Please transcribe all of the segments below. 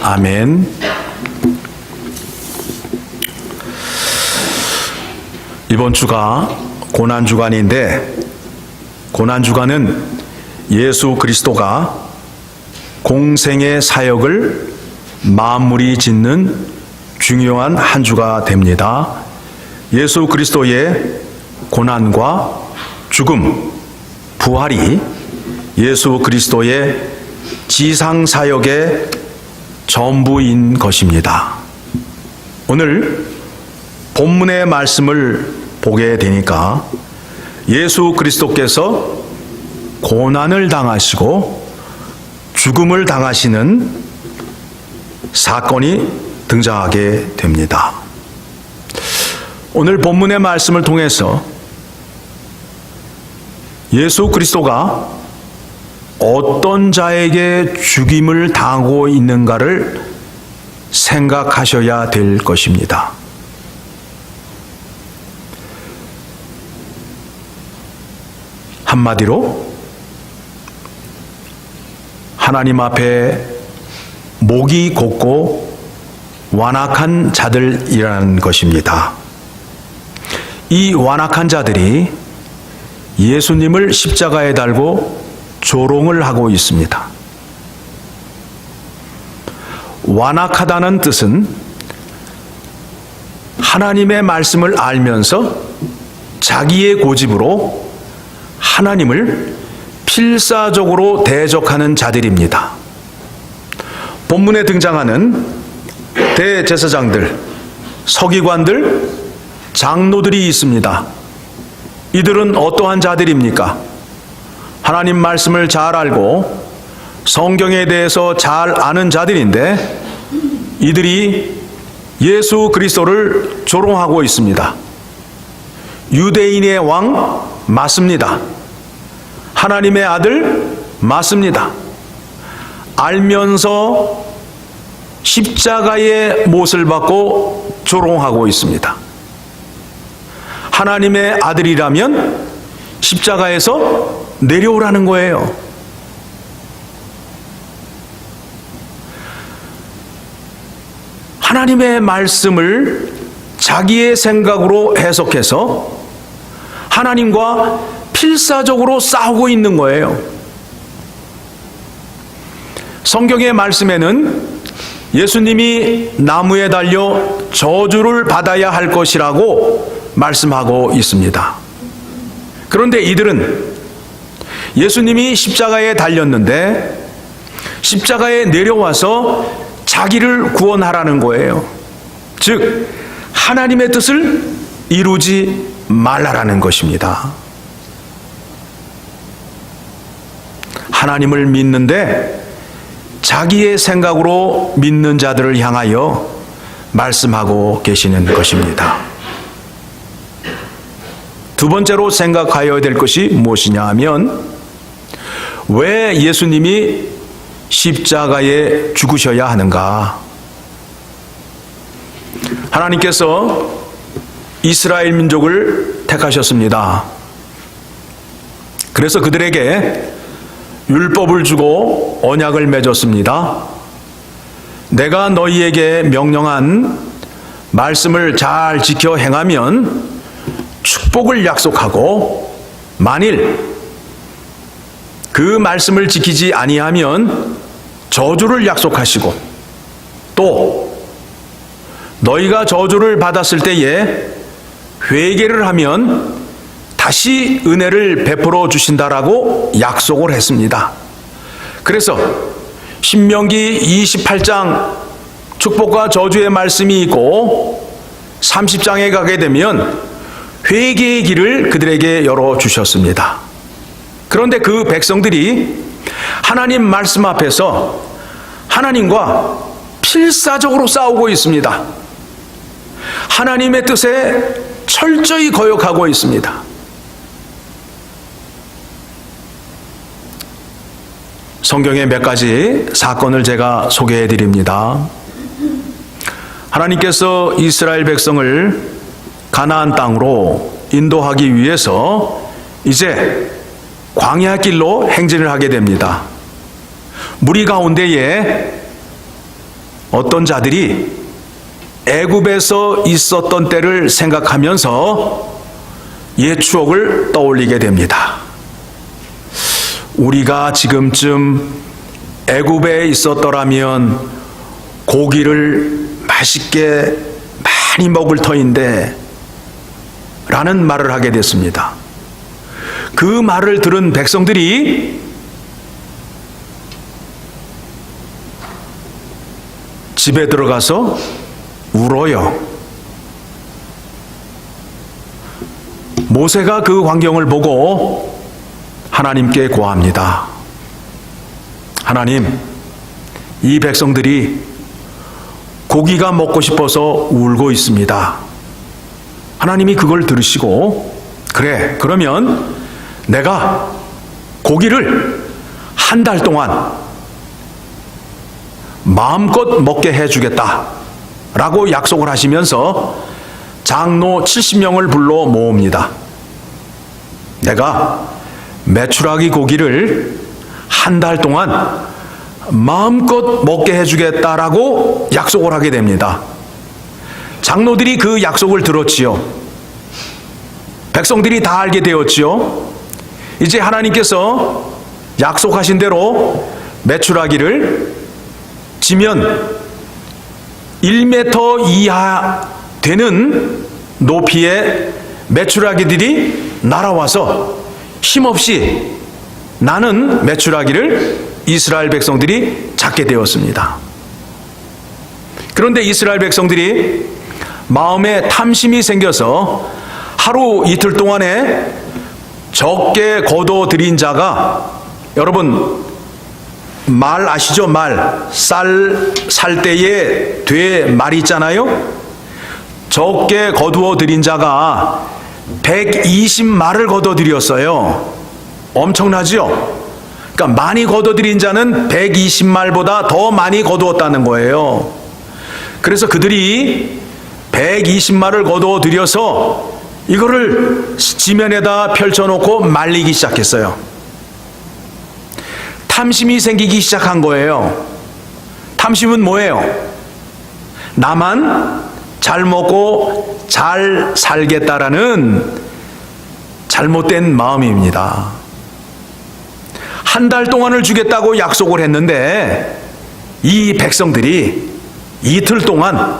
아멘. 이번 주가 고난주간인데, 고난주간은 예수 그리스도가 공생의 사역을 마무리 짓는 중요한 한 주가 됩니다. 예수 그리스도의 고난과 죽음, 부활이 예수 그리스도의 지상사역의 전부인 것입니다. 오늘 본문의 말씀을 보게 되니까 예수 그리스도께서 고난을 당하시고 죽음을 당하시는 사건이 등장하게 됩니다. 오늘 본문의 말씀을 통해서 예수 그리스도가 어떤 자에게 죽임을 당하고 있는가를 생각하셔야 될 것입니다. 한마디로 하나님 앞에 목이 곧고 완악한 자들이라는 것입니다. 이 완악한 자들이 예수님을 십자가에 달고 조롱을 하고 있습니다. 완악하다는 뜻은 하나님의 말씀을 알면서 자기의 고집으로 하나님을 필사적으로 대적하는 자들입니다. 본문에 등장하는 대제사장들, 서기관들, 장로들이 있습니다. 이들은 어떠한 자들입니까? 하나님 말씀을 잘 알고 성경에 대해서 잘 아는 자들인데, 이들이 예수 그리스도를 조롱하고 있습니다. 유대인의 왕 맞습니다. 하나님의 아들 맞습니다. 알면서 십자가의 못을 받고 조롱하고 있습니다. 하나님의 아들이라면 십자가에서 내려오라는 거예요. 하나님의 말씀을 자기의 생각으로 해석해서 하나님과 필사적으로 싸우고 있는 거예요. 성경의 말씀에는 예수님이 나무에 달려 저주를 받아야 할 것이라고 말씀하고 있습니다. 그런데 이들은 예수님이 십자가에 달렸는데 십자가에 내려와서 자기를 구원하라는 거예요. 즉 하나님의 뜻을 이루지 말라라는 것입니다. 하나님을 믿는데 자기의 생각으로 믿는 자들을 향하여 말씀하고 계시는 것입니다. 두 번째로 생각하여야 될 것이 무엇이냐 하면, 왜 예수님이 십자가에 죽으셔야 하는가? 하나님께서 이스라엘 민족을 택하셨습니다. 그래서 그들에게 율법을 주고 언약을 맺었습니다. 내가 너희에게 명령한 말씀을 잘 지켜 행하면 축복을 약속하고, 만일 그 말씀을 지키지 아니하면 저주를 약속하시고, 또 너희가 저주를 받았을 때에 회개를 하면 다시 은혜를 베풀어 주신다라고 약속을 했습니다. 그래서 신명기 28장 축복과 저주의 말씀이 있고, 30장에 가게 되면 회개의 길을 그들에게 열어주셨습니다. 그런데 그 백성들이 하나님 말씀 앞에서 하나님과 필사적으로 싸우고 있습니다. 하나님의 뜻에 철저히 거역하고 있습니다. 성경의 몇 가지 사건을 제가 소개해 드립니다. 하나님께서 이스라엘 백성을 가나안 땅으로 인도하기 위해서 이제 광야 길로 행진을 하게 됩니다. 무리 가운데에 어떤 자들이 애굽에서 있었던 때를 생각하면서 옛 추억을 떠올리게 됩니다. 우리가 지금쯤 애굽에 있었더라면 고기를 맛있게 많이 먹을 터인데 라는 말을 하게 됐습니다. 그 말을 들은 백성들이 집에 들어가서 울어요. 모세가 그 광경을 보고 하나님께 고합니다. 하나님, 이 백성들이 고기가 먹고 싶어서 울고 있습니다. 하나님이 그걸 들으시고, 그래, 그러면 내가 고기를 한 달 동안 마음껏 먹게 해주겠다 라고 약속을 하시면서 장로 70명을 불러 모읍니다. 내가 메추라기 고기를 한 달 동안 마음껏 먹게 해주겠다라고 약속을 하게 됩니다. 장로들이 그 약속을 들었지요. 백성들이 다 알게 되었지요. 이제 하나님께서 약속하신 대로 메추라기를 지면 1m 이하 되는 높이의 메추라기들이 날아와서 힘없이 나는 메추라기를 이스라엘 백성들이 잡게 되었습니다. 그런데 이스라엘 백성들이 마음에 탐심이 생겨서 하루 이틀 동안에 적게 거둬들인 자가, 여러분 말 아시죠? 말, 살 때에 뒤에 말이 있잖아요. 적게 거두어 들인 자가 120말을 거둬 들였어요. 엄청나죠? 그러니까 많이 거둬 들인 자는 120말보다 더 많이 거두었다는 거예요. 그래서 그들이 120말을 거두어 들여서 이거를 지면에다 펼쳐놓고 말리기 시작했어요. 탐심이 생기기 시작한 거예요. 탐심은 뭐예요? 나만 잘 먹고 잘 살겠다라는 잘못된 마음입니다. 한 달 동안을 주겠다고 약속을 했는데 이 백성들이 이틀 동안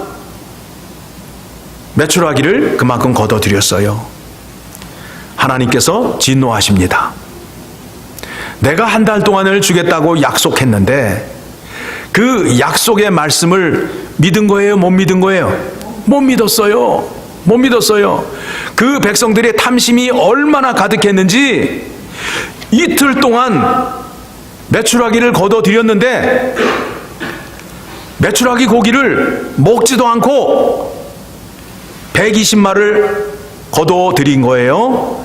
메추라기를 그만큼 거둬들였어요. 하나님께서 진노하십니다. 내가 한 달 동안을 주겠다고 약속했는데 그 약속의 말씀을 믿은 거예요? 못 믿은 거예요? 못 믿었어요. 못 믿었어요. 그 백성들의 탐심이 얼마나 가득했는지 이틀 동안 메추라기를 거둬들였는데 메추라기 고기를 먹지도 않고 120마리를 거둬들인 거예요.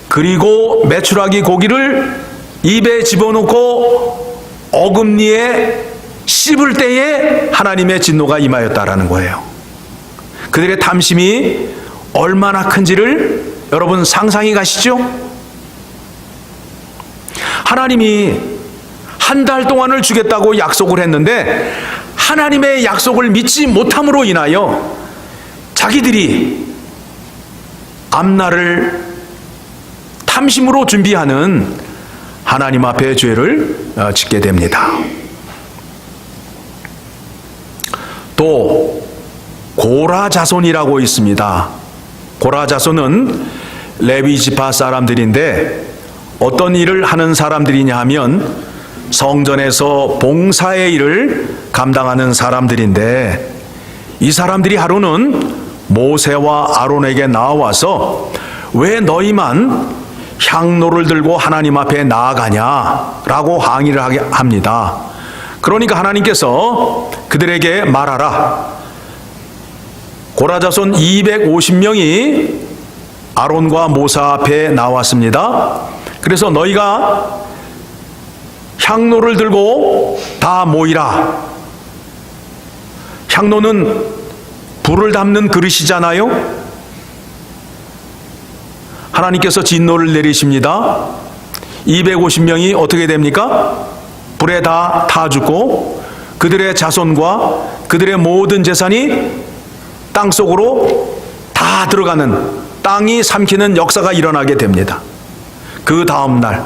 그리고 메추라기 고기를 입에 집어넣고 어금니에 씹을 때에 하나님의 진노가 임하였다라는 거예요. 그들의 탐심이 얼마나 큰지를 여러분 상상이 가시죠? 하나님이 한 달 동안을 주겠다고 약속을 했는데 하나님의 약속을 믿지 못함으로 인하여 자기들이 앞날을 탐심으로 준비하는 하나님 앞에 죄를 짓게 됩니다. 또 고라 자손이라고 있습니다. 고라 자손은 레위 지파 사람들인데 어떤 일을 하는 사람들이냐 하면 성전에서 봉사의 일을 감당하는 사람들인데 이 사람들이 하루는 모세와 아론에게 나와서 왜 너희만 향로를 들고 하나님 앞에 나아가냐라고 항의를 합니다. 그러니까 하나님께서 그들에게 말하라. 고라 자손 250명이 아론과 모세 앞에 나왔습니다. 그래서 너희가 향로를 들고 다 모이라. 향로는 불을 담는 그릇이잖아요. 하나님께서 진노를 내리십니다. 250명이 어떻게 됩니까? 불에 다 타 죽고 그들의 자손과 그들의 모든 재산이 땅속으로 다 들어가는, 땅이 삼키는 역사가 일어나게 됩니다. 그 다음 날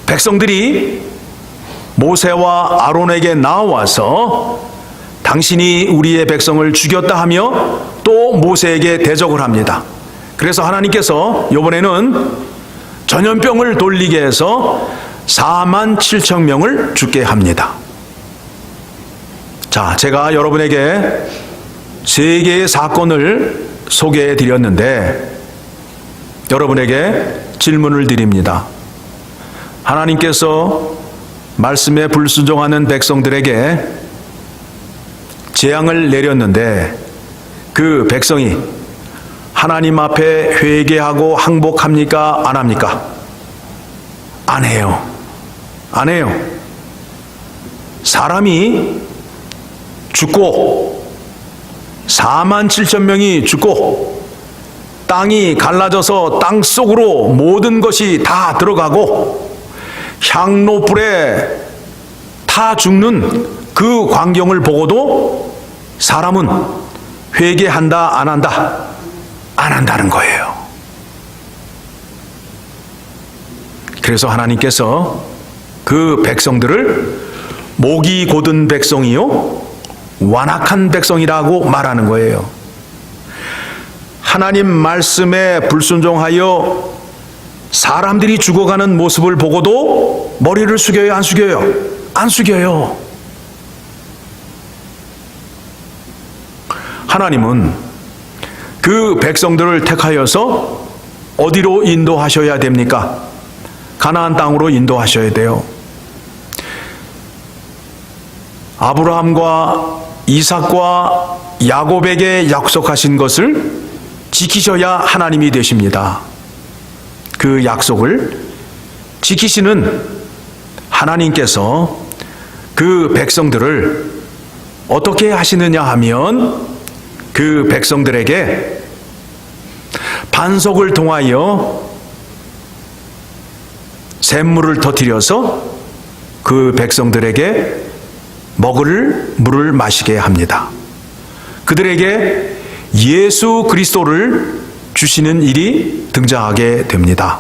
백성들이 모세와 아론에게 나와서 당신이 우리의 백성을 죽였다 하며 또 모세에게 대적을 합니다. 그래서 하나님께서 이번에는 전염병을 돌리게 해서 4만 7천 명을 죽게 합니다. 자, 제가 여러분에게 세 개의 사건을 소개해 드렸는데 여러분에게 질문을 드립니다. 하나님께서 말씀에 불순종하는 백성들에게 재앙을 내렸는데 그 백성이 하나님 앞에 회개하고 항복합니까? 안 합니까? 안 해요. 안 해요. 사람이 죽고 4만 7천 명이 죽고 땅이 갈라져서 땅 속으로 모든 것이 다 들어가고 향로불에 타 죽는 그 광경을 보고도 사람은 회개한다, 안 한다? 안 한다는 거예요. 그래서 하나님께서 그 백성들을 목이 곧은 백성이요 완악한 백성이라고 말하는 거예요. 하나님 말씀에 불순종하여 사람들이 죽어가는 모습을 보고도 머리를 숙여요, 안 숙여요? 안 숙여요. 하나님은 그 백성들을 택하여서 어디로 인도하셔야 됩니까? 가나안 땅으로 인도하셔야 돼요. 아브라함과 이삭과 야곱에게 약속하신 것을 지키셔야 하나님이 되십니다. 그 약속을 지키시는 하나님께서 그 백성들을 어떻게 하시느냐 하면 그 백성들에게 반석을 통하여 샘물을 터뜨려서 그 백성들에게 먹을 물을 마시게 합니다. 그들에게 예수 그리스도를 주시는 일이 등장하게 됩니다.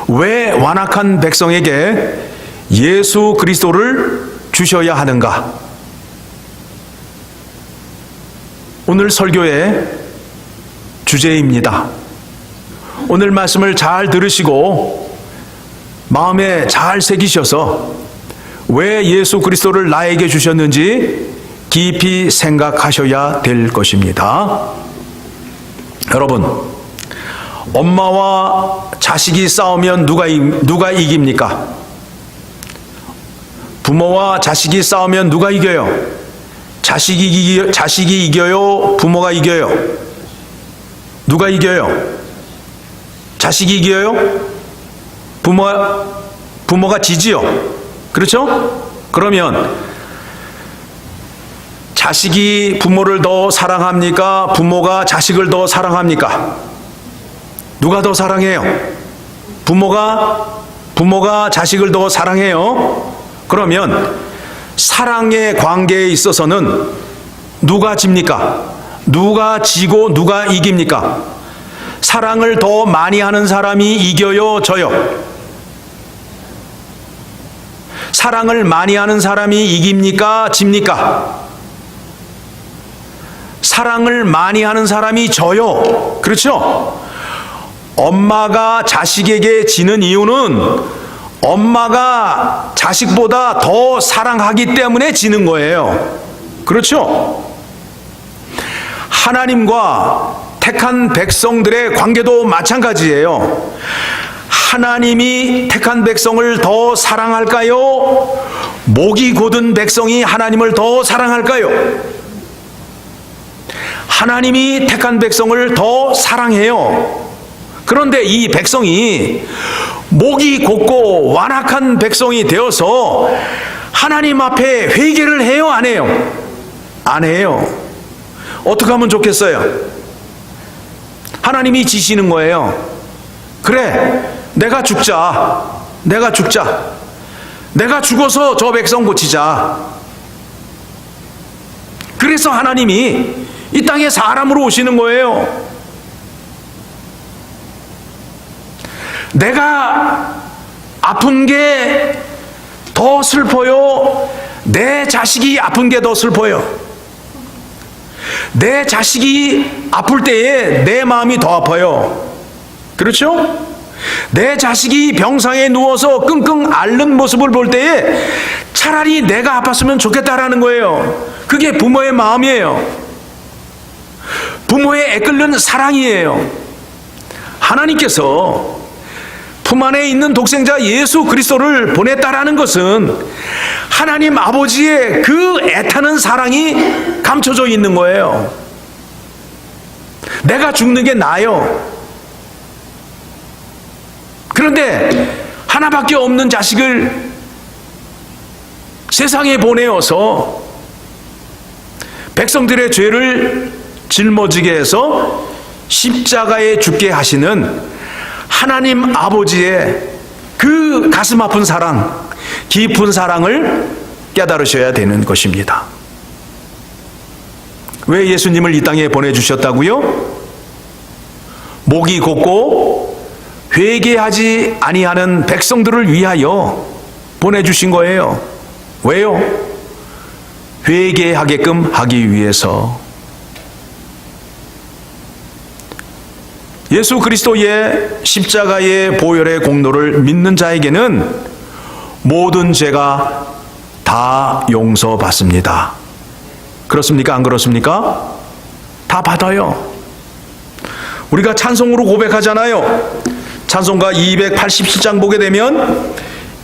왜 완악한 백성에게 예수 그리스도를 주셔야 하는가? 오늘 설교의 주제입니다. 오늘 말씀을 잘 들으시고 마음에 잘 새기셔서 왜 예수 그리스도를 나에게 주셨는지 깊이 생각하셔야 될 것입니다. 여러분, 엄마와 자식이 싸우면 누가 이깁니까? 부모와 자식이 싸우면 누가 이겨요? 자식이 이겨요? 부모가 이겨요? 누가 이겨요? 자식이 이겨요? 부모가 지지요? 그렇죠? 그러면 자식이 부모를 더 사랑합니까? 부모가 자식을 더 사랑합니까? 누가 더 사랑해요? 부모가 자식을 더 사랑해요? 그러면 사랑의 관계에 있어서는 누가 집니까? 누가 지고 누가 이깁니까? 사랑을 더 많이 하는 사람이 이겨요, 져요? 사랑을 많이 하는 사람이 이깁니까? 집니까? 사랑을 많이 하는 사람이 져요. 그렇죠? 엄마가 자식에게 지는 이유는 엄마가 자식보다 더 사랑하기 때문에 지는 거예요. 그렇죠? 하나님과 택한 백성들의 관계도 마찬가지예요. 하나님이 택한 백성을 더 사랑할까요? 목이 곧은 백성이 하나님을 더 사랑할까요? 하나님이 택한 백성을 더 사랑해요. 그런데 이 백성이 목이 곧고 완악한 백성이 되어서 하나님 앞에 회개를 해요, 안 해요? 안 해요. 어떻게 하면 좋겠어요? 하나님이 지시는 거예요. 그래, 내가 죽자. 내가 죽어서 저 백성 고치자. 그래서 하나님이 이 땅에 사람으로 오시는 거예요. 내가 아픈 게 더 슬퍼요? 내 자식이 아픈 게 더 슬퍼요? 내 자식이 아플 때에 내 마음이 더 아파요. 그렇죠? 내 자식이 병상에 누워서 끙끙 앓는 모습을 볼 때에 차라리 내가 아팠으면 좋겠다라는 거예요. 그게 부모의 마음이에요. 부모의 애끓는 사랑이에요. 하나님께서 품 안에 있는 독생자 예수 그리스도를 보냈다라는 것은 하나님 아버지의 그 애타는 사랑이 감춰져 있는 거예요. 내가 죽는 게 나아요. 그런데 하나밖에 없는 자식을 세상에 보내어서 백성들의 죄를 짊어지게 해서 십자가에 죽게 하시는 하나님 아버지의 그 가슴 아픈 사랑, 깊은 사랑을 깨달으셔야 되는 것입니다. 왜 예수님을 이 땅에 보내주셨다고요? 목이 곧고 회개하지 아니하는 백성들을 위하여 보내주신 거예요. 왜요? 회개하게끔 하기 위해서. 예수 그리스도의 십자가의 보혈의 공로를 믿는 자에게는 모든 죄가 다 용서받습니다. 그렇습니까? 안 그렇습니까? 다 받아요. 우리가 찬송으로 고백하잖아요. 찬송가 287장 보게 되면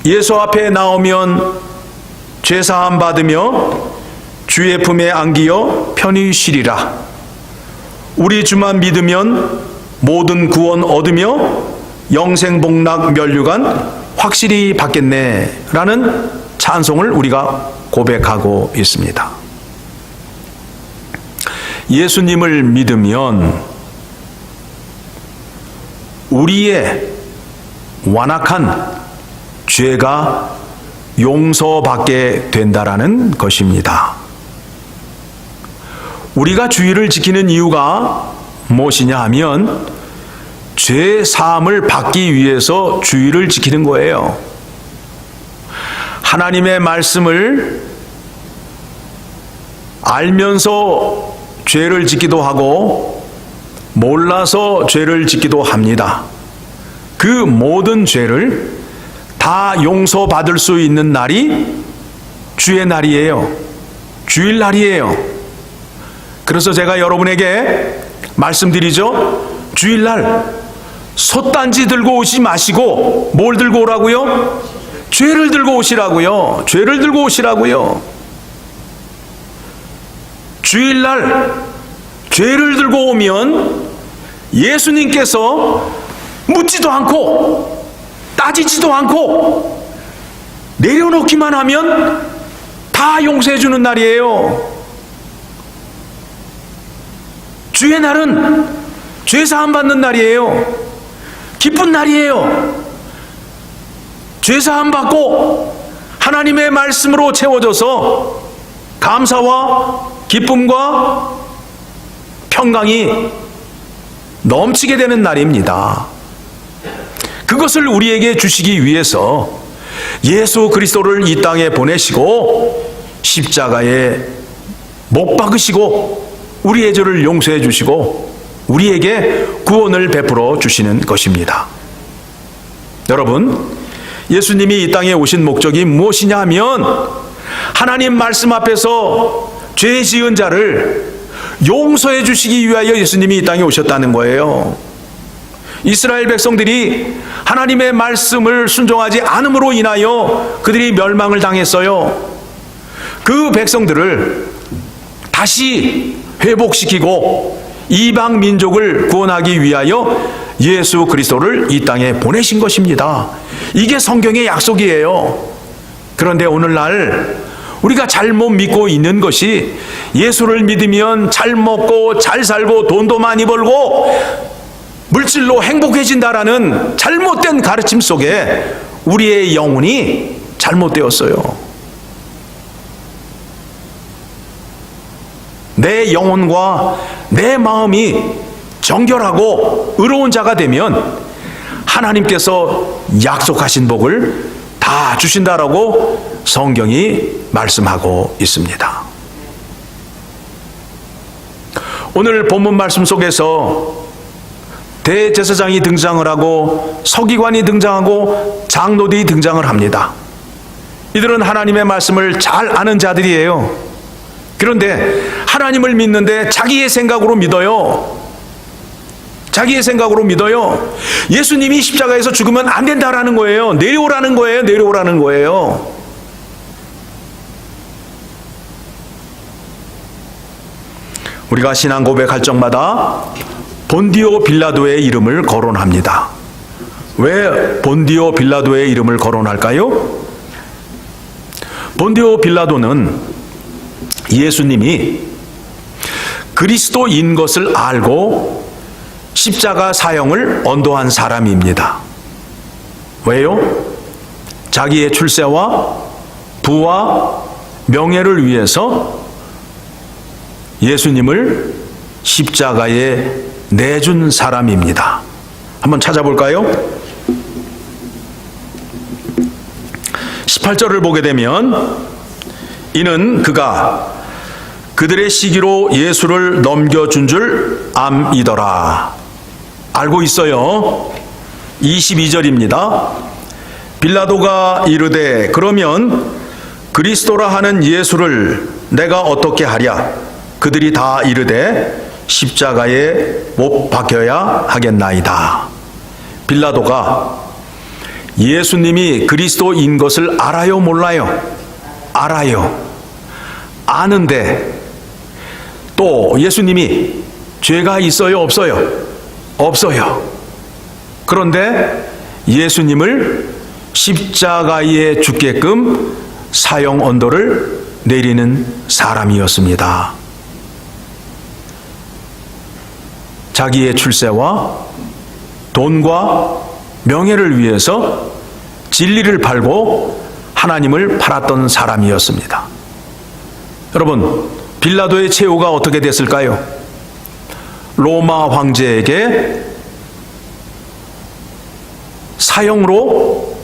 예수 앞에 나오면 죄사함 받으며 주의 품에 안기어 편히 쉬리라. 우리 주만 믿으면 모든 구원 얻으며 영생복락 면류관 확실히 받겠네 라는 찬송을 우리가 고백하고 있습니다. 예수님을 믿으면 우리의 완악한 죄가 용서받게 된다라는 것입니다. 우리가 주의를 지키는 이유가 무엇이냐 하면 죄 사함을 받기 위해서 주의를 지키는 거예요. 하나님의 말씀을 알면서 죄를 짓기도 하고 몰라서 죄를 짓기도 합니다. 그 모든 죄를 다 용서받을 수 있는 날이 주의 날이에요. 주일날이에요. 그래서 제가 여러분에게 말씀드리죠. 주일날 솥단지 들고 오지 마시고 뭘 들고 오라고요? 죄를 들고 오시라고요. 죄를 들고 오시라고요. 주일날 죄를 들고 오면 예수님께서 묻지도 않고 따지지도 않고 내려놓기만 하면 다 용서해 주는 날이에요. 주의 날은 죄사함 받는 날이에요. 기쁜 날이에요. 죄사함 받고 하나님의 말씀으로 채워져서 감사와 기쁨과 평강이 넘치게 되는 날입니다. 그것을 우리에게 주시기 위해서 예수 그리스도를 이 땅에 보내시고 십자가에 못 박으시고 우리의 죄를 용서해 주시고 우리에게 구원을 베풀어 주시는 것입니다. 여러분, 예수님이 이 땅에 오신 목적이 무엇이냐 하면 하나님 말씀 앞에서 죄 지은 자를 용서해 주시기 위하여 예수님이 이 땅에 오셨다는 거예요. 이스라엘 백성들이 하나님의 말씀을 순종하지 않음으로 인하여 그들이 멸망을 당했어요. 그 백성들을 다시 회복시키고 이방 민족을 구원하기 위하여 예수 그리스도를 이 땅에 보내신 것입니다. 이게 성경의 약속이에요. 그런데 오늘날 우리가 잘못 믿고 있는 것이 예수를 믿으면 잘 먹고 잘 살고 돈도 많이 벌고 물질로 행복해진다라는 잘못된 가르침 속에 우리의 영혼이 잘못되었어요. 내 영혼과 내 마음이 정결하고 의로운 자가 되면 하나님께서 약속하신 복을 다 주신다라고 성경이 말씀하고 있습니다. 오늘 본문 말씀 속에서 대제사장이 등장을 하고 서기관이 등장하고 장로들이 등장을 합니다. 이들은 하나님의 말씀을 잘 아는 자들이에요. 그런데 하나님을 믿는데 자기의 생각으로 믿어요. 자기의 생각으로 믿어요. 예수님이 십자가에서 죽으면 안 된다라는 거예요. 내려오라는 거예요. 내려오라는 거예요. 우리가 신앙 고백할 적마다 본디오 빌라도의 이름을 거론합니다. 왜 본디오 빌라도의 이름을 거론할까요? 본디오 빌라도는 예수님이 그리스도인 것을 알고 십자가 사형을 언도한 사람입니다. 왜요? 자기의 출세와 부와 명예를 위해서 예수님을 십자가에 내준 사람입니다. 한번 찾아볼까요? 18절을 보게 되면 이는 그가 그들의 시기로 예수를 넘겨준 줄 암이더라. 알고 있어요. 22절입니다. 빌라도가 이르되 그러면 그리스도라 하는 예수를 내가 어떻게 하랴? 그들이 다 이르되 십자가에 못 박혀야 하겠나이다. 빌라도가 예수님이 그리스도인 것을 알아요, 몰라요? 알아요. 아는데 또 예수님이 죄가 있어요, 없어요? 없어요. 그런데 예수님을 십자가에 죽게끔 사형 언도를 내리는 사람이었습니다. 자기의 출세와 돈과 명예를 위해서 진리를 팔고 하나님을 팔았던 사람이었습니다. 여러분, 빌라도의 최후가 어떻게 됐을까요? 로마 황제에게 사형으로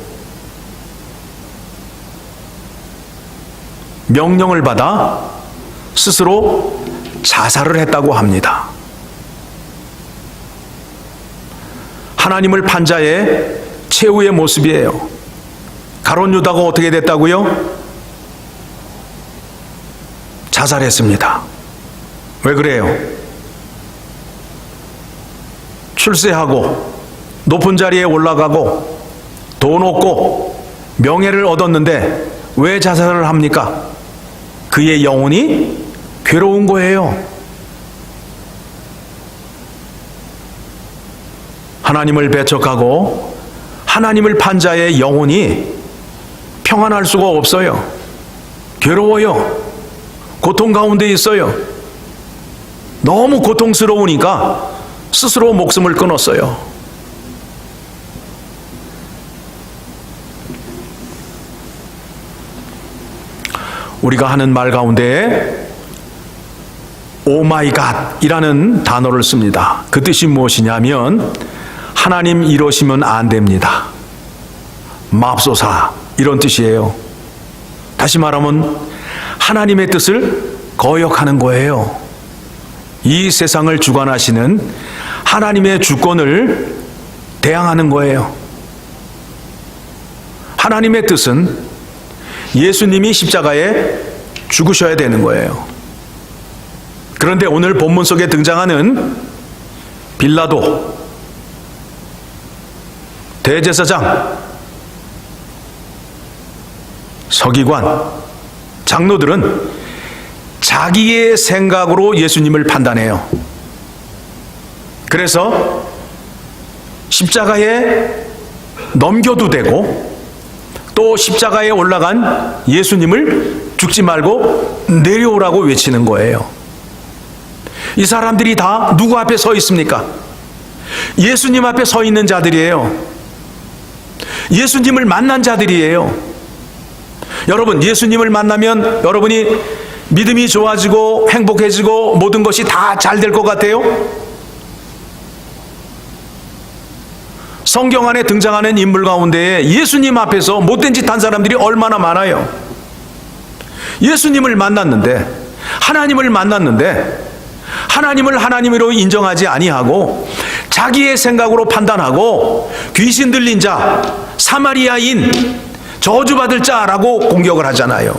명령을 받아 스스로 자살을 했다고 합니다. 하나님을 판 자의 최후의 모습이에요. 가룟 유다가 어떻게 됐다고요? 자살했습니다. 왜 그래요? 출세하고 높은 자리에 올라가고 돈 얻고 명예를 얻었는데 왜 자살을 합니까? 그의 영혼이 괴로운 거예요. 하나님을 배척하고 하나님을 판 자의 영혼이 평안할 수가 없어요. 괴로워요. 고통 가운데 있어요. 너무 고통스러우니까 스스로 목숨을 끊었어요. 우리가 하는 말 가운데 오 마이 갓이라는 단어를 씁니다. 그 뜻이 무엇이냐면 하나님 이러시면 안 됩니다. 맙소사 이런 뜻이에요. 다시 말하면 하나님의 뜻을 거역하는 거예요. 이 세상을 주관하시는 하나님의 주권을 대항하는 거예요. 하나님의 뜻은 예수님이 십자가에 죽으셔야 되는 거예요. 그런데 오늘 본문 속에 등장하는 빌라도, 대제사장, 서기관, 장로들은 자기의 생각으로 예수님을 판단해요. 그래서 십자가에 넘겨도 되고 또 십자가에 올라간 예수님을 죽지 말고 내려오라고 외치는 거예요. 이 사람들이 다 누구 앞에 서 있습니까? 예수님 앞에 서 있는 자들이에요. 예수님을 만난 자들이에요. 여러분, 예수님을 만나면 여러분이 믿음이 좋아지고 행복해지고 모든 것이 다 잘 될 것 같아요? 성경 안에 등장하는 인물 가운데 예수님 앞에서 못된 짓 한 사람들이 얼마나 많아요. 예수님을 만났는데, 하나님을 만났는데 하나님을 하나님으로 인정하지 아니하고 자기의 생각으로 판단하고 귀신 들린 자, 사마리아인, 저주받을 자라고 공격을 하잖아요.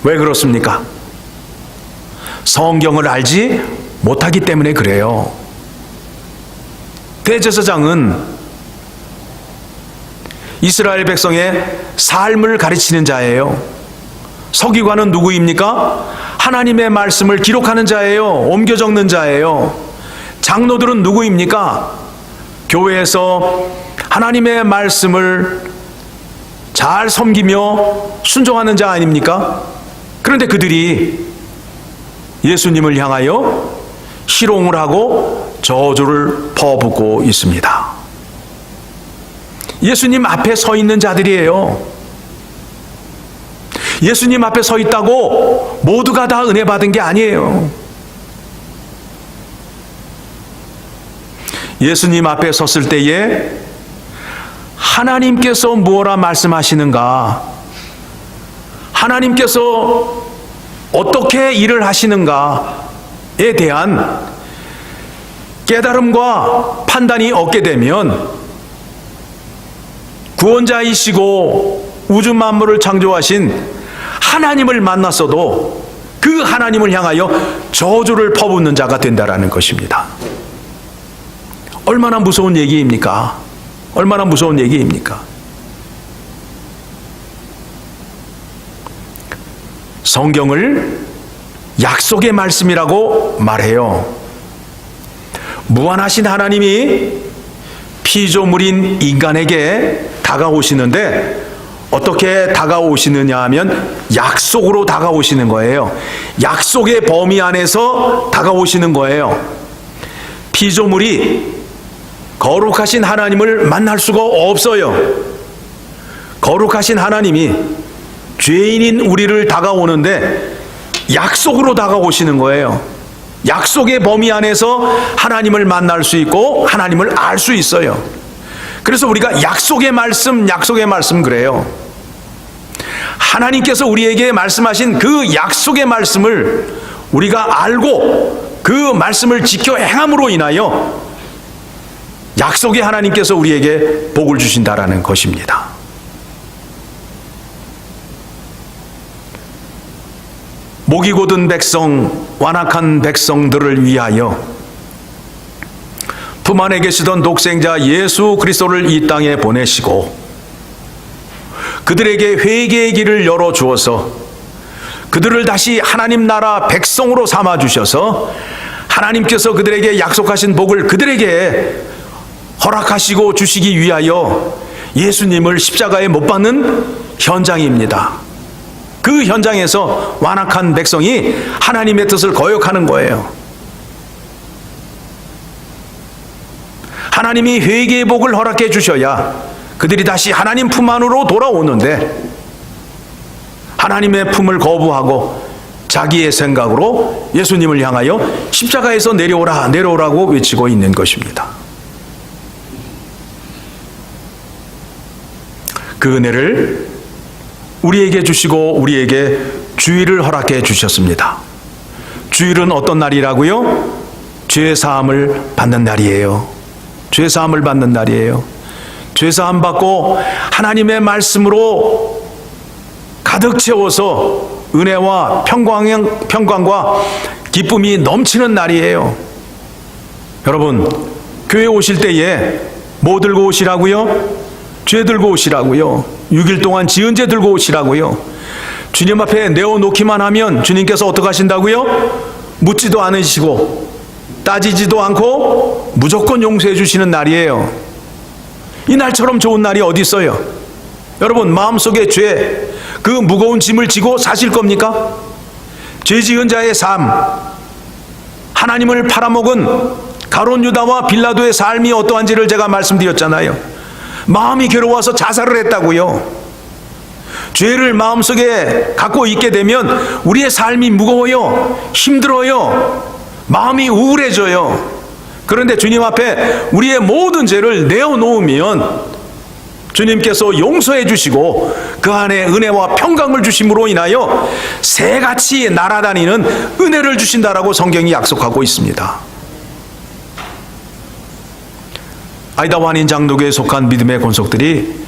왜 그렇습니까? 성경을 알지 못하기 때문에 그래요. 대제사장은 이스라엘 백성의 삶을 가르치는 자예요. 서기관은 누구입니까? 하나님의 말씀을 기록하는 자예요. 옮겨 적는 자예요. 장로들은 누구입니까? 교회에서 하나님의 말씀을 잘 섬기며 순종하는 자 아닙니까? 그런데 그들이 예수님을 향하여 희롱을 하고 저주를 퍼붓고 있습니다. 예수님 앞에 서 있는 자들이에요. 예수님 앞에 서 있다고 모두가 다 은혜 받은 게 아니에요. 예수님 앞에 섰을 때에 하나님께서 무엇라 말씀하시는가, 하나님께서 어떻게 일을 하시는가에 대한 깨달음과 판단이 얻게 되면 구원자이시고 우주 만물을 창조하신 하나님을 만났어도 그 하나님을 향하여 저주를 퍼붓는 자가 된다라는 것입니다. 얼마나 무서운 얘기입니까? 얼마나 무서운 얘기입니까? 성경을 약속의 말씀이라고 말해요. 무한하신 하나님이 피조물인 인간에게 다가오시는데 어떻게 다가오시느냐 하면 약속으로 다가오시는 거예요. 약속의 범위 안에서 다가오시는 거예요. 피조물이 거룩하신 하나님을 만날 수가 없어요. 거룩하신 하나님이 죄인인 우리를 다가오는데 약속으로 다가오시는 거예요. 약속의 범위 안에서 하나님을 만날 수 있고 하나님을 알 수 있어요. 그래서 우리가 약속의 말씀 그래요. 하나님께서 우리에게 말씀하신 그 약속의 말씀을 우리가 알고 그 말씀을 지켜 행함으로 인하여 약속의 하나님께서 우리에게 복을 주신다라는 것입니다. 목이 곧은 백성, 완악한 백성들을 위하여 품 안에 계시던 독생자 예수 그리스도를 이 땅에 보내시고 그들에게 회개의 길을 열어주어서 그들을 다시 하나님 나라 백성으로 삼아주셔서 하나님께서 그들에게 약속하신 복을 그들에게 허락하시고 주시기 위하여 예수님을 십자가에 못 박는 현장입니다. 그 현장에서 완악한 백성이 하나님의 뜻을 거역하는 거예요. 하나님이 회개의 복을 허락해 주셔야 그들이 다시 하나님 품 안으로 돌아오는데 하나님의 품을 거부하고 자기의 생각으로 예수님을 향하여 십자가에서 내려오라고 외치고 있는 것입니다. 그 은혜를 우리에게 주시고 우리에게 주일을 허락해 주셨습니다. 주일은 어떤 날이라고요? 죄사함을 받는 날이에요. 죄사함을 받는 날이에요. 죄사함 받고 하나님의 말씀으로 가득 채워서 은혜와 평강과 기쁨이 넘치는 날이에요. 여러분, 교회 오실 때에 뭐 들고 오시라고요? 죄 들고 오시라고요. 6일 동안 지은 죄 들고 오시라고요. 주님 앞에 내어놓기만 하면 주님께서 어떻게 하신다고요? 묻지도 않으시고 따지지도 않고 무조건 용서해 주시는 날이에요. 이 날처럼 좋은 날이 어디 있어요? 여러분, 마음속에 죄, 그 무거운 짐을 지고 사실 겁니까? 죄 지은 자의 삶, 하나님을 팔아먹은 가룟 유다와 빌라도의 삶이 어떠한지를 제가 말씀드렸잖아요. 마음이 괴로워서 자살을 했다고요. 죄를 마음속에 갖고 있게 되면 우리의 삶이 무거워요. 힘들어요. 마음이 우울해져요. 그런데 주님 앞에 우리의 모든 죄를 내어놓으면 주님께서 용서해 주시고 그 안에 은혜와 평강을 주심으로 인하여 새같이 날아다니는 은혜를 주신다라고 성경이 약속하고 있습니다. 아이다 완인 장로교에 속한 믿음의 권속들이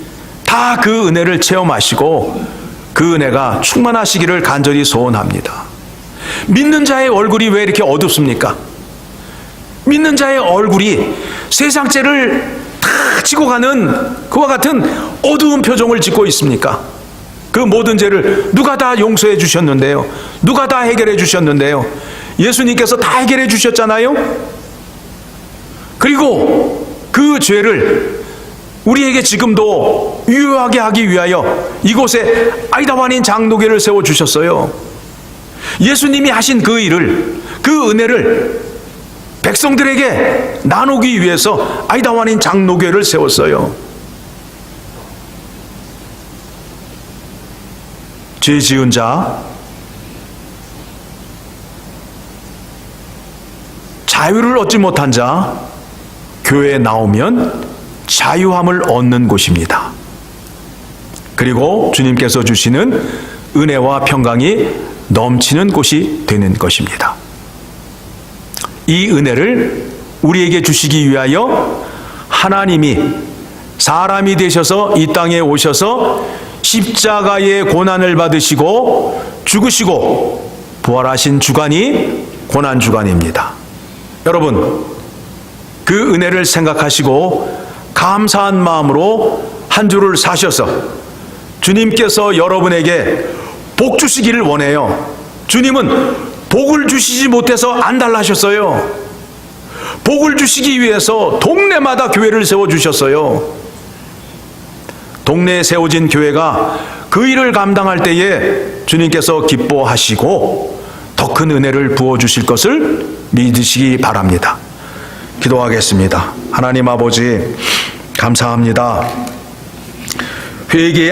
다 그 은혜를 체험하시고 그 은혜가 충만하시기를 간절히 소원합니다. 믿는 자의 얼굴이 왜 이렇게 어둡습니까? 믿는 자의 얼굴이 세상 죄를 다 지고 가는 그와 같은 어두운 표정을 짓고 있습니까? 그 모든 죄를 누가 다 용서해 주셨는데요? 누가 다 해결해 주셨는데요? 예수님께서 다 해결해 주셨잖아요? 그리고 그 죄를 우리에게 지금도 유효하게 하기 위하여 이곳에 아이다 완인 장로교를 세워주셨어요. 예수님이 하신 그 일을, 그 은혜를 백성들에게 나누기 위해서 아이다 완인 장로교를 세웠어요. 죄 지은 자, 자유를 얻지 못한 자, 교회에 나오면 자유함을 얻는 곳입니다. 그리고 주님께서 주시는 은혜와 평강이 넘치는 곳이 되는 것입니다. 이 은혜를 우리에게 주시기 위하여 하나님이 사람이 되셔서 이 땅에 오셔서 십자가의 고난을 받으시고 죽으시고 부활하신 주간이 고난주간입니다. 여러분, 그 은혜를 생각하시고 감사한 마음으로 한 주를 사셔서 주님께서 여러분에게 복 주시기를 원해요. 주님은 복을 주시지 못해서 안달나셨어요. 복을 주시기 위해서 동네마다 교회를 세워주셨어요. 동네에 세워진 교회가 그 일을 감당할 때에 주님께서 기뻐하시고 더 큰 은혜를 부어주실 것을 믿으시기 바랍니다. 기도하겠습니다. 하나님 아버지, 감사합니다. 회개의